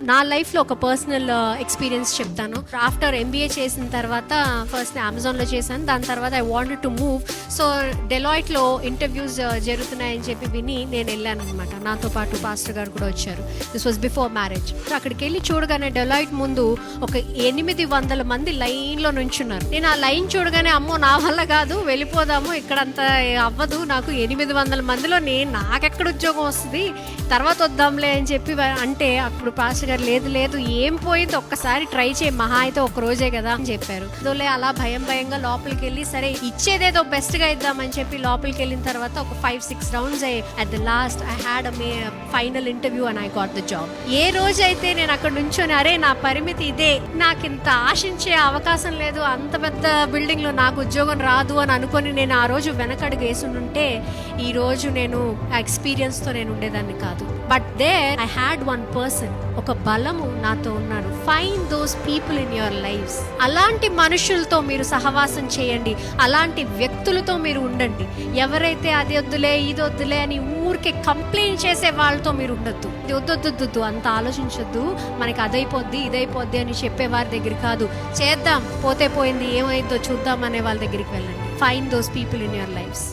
నా లైఫ్లో ఒక పర్సనల్ ఎక్స్పీరియన్స్ చెప్తాను. ఆఫ్టర్ ఎంబీఏ చేసిన తర్వాత ఫస్ట్ అమెజాన్లో చేశాను. దాని తర్వాత I wanted to move. So డెలాయిట్లో ఇంటర్వ్యూస్ జరుగుతున్నాయని చెప్పి విని నేను వెళ్ళాను అనమాట. నాతో పాటు పాస్టర్ గారు కూడా వచ్చారు. This was before marriage. అక్కడికి వెళ్ళి చూడగానే డెలాయిట్ ముందు ఒక 800 మంది లైన్లో నుంచున్నారు. నేను ఆ లైన్ చూడగానే అమ్మో నా వల్ల కాదు, వెళ్ళిపోదాము, ఇక్కడంత అవ్వదు నాకు, 800 మందిలో నాకెక్కడ ఉద్యోగం వస్తుంది, తర్వాత వద్దాంలే అని చెప్పి అంటే అప్పుడు పాస్టర్ గారు లేదు ఏం పోయింది, ఒక్కసారి ట్రై చేయి, మహా అయితే ఒక రోజే కదా అని చెప్పారు. అదోలే అలా భయంగా లోపలికి వెళ్ళి సరే ఇచ్చేదేదో బెస్ట్ గా ఇద్దామని చెప్పి లోపలికి వెళ్ళిన తర్వాత ఒక 5-6 rounds at the last I had final interview and I got the job. ఏ రోజైతే నేను అక్కడ నుంచొని అరే నా పరిమితి ఇదే, నాకు ఇంత ఆశించే అవకాశం లేదు, అంత పెద్ద బిల్డింగ్ లో నాకు ఉద్యోగం రాదు అని అనుకొని నేను ఆ రోజు వెనకడుగు వేసుంటే ఈ రోజు నేను ఆ ఎక్స్పీరియన్స్ తో నేను ఉండేదాన్ని కాదు. But there I had one person, ఒక బలము నాతో ఉన్నాడు. Find those people in your lifes. అలాంటి మనుషులతో మీరు సహవాసం చేయండి, అలాంటి వ్యక్తులతో మీరు ఉండండి. ఎవరైతే అది వద్దులే ఇది వద్దులే అని ఊరికే కంప్లైంట్ చేసే వాళ్ళతో మీరు ఉండొద్దు. వద్దొద్దు అంత ఆలోచించొద్దు, మనకి అదైపోద్ది ఇదైపోద్ది అని చెప్పే వారి దగ్గర కాదు. చేద్దాం, పోతే పోయింది, ఏమైందో చూద్దాం అనే వాళ్ళ దగ్గరికి వెళ్ళండి. Find those people in your lifes.